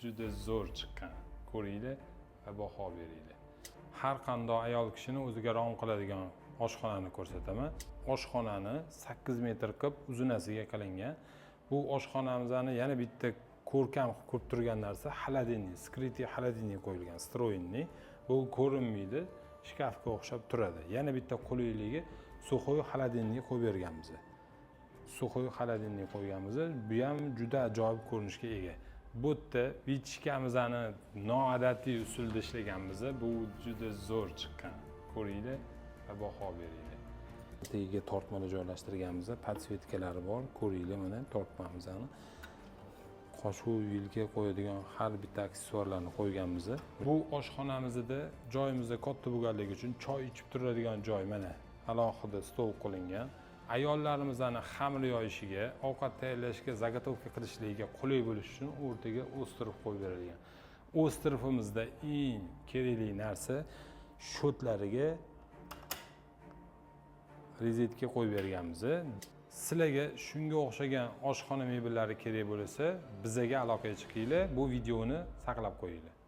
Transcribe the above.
Juda zo'r chiqqan. Ko'ringlar va baho beringlar. Har qanday ayol kishini o'ziga rom qiladigan oshxonani ko'rsataman. Oshxonani 8 metr qilib uzunasiga qilingan. Bu oshxonamizni yana bitta ko'rkam ko'rib turgan narsa xolodilnik, skrytniy xolodilnik qo'yilgan, stroyinniy. Bu ko'rinmaydi, shkafga o'xshab turadi. Yana bitta quliyligi sukhoy xolodilnik qo'yib berganmiz. Sukhoy xolodilnik qo'yganmiz. Bu ham juda ajoyib ko'rinishga ega. Bu yerda vichkamizni noodatiy usulda ishlaganmiz. Bu juda zo'r chiqqan. Ko'ringlar va baho beringlar. Tagiga tortmani joylashtirganmiz. Podsvetkalari bor. Ko'ringlar mana tortmamizni. Qoshuv yilga qo'yadigan har bitta aksessuarlarni qo'yganmiz. Bu oshxonamizda joyimizda katta bo'lganligi uchun choy ichib turadigan joy mana alohida stol qilingan. Ayollarimizni xamir yoyishiga, ovqat tayyorlashga, zagotovka qilishligiga qulay bo'lish uchun o'rtaga o'stirib qo'yib berilgan. O'stirifimizda eng kerakli narsa shotlariga rezetka qo'yib berganmiz. Sizlarga shunga o'xshagan oshxona mebellari kerak bo'lsa, bizga aloqaga chiqinglar, bu videoni saqlab qo'yinglar.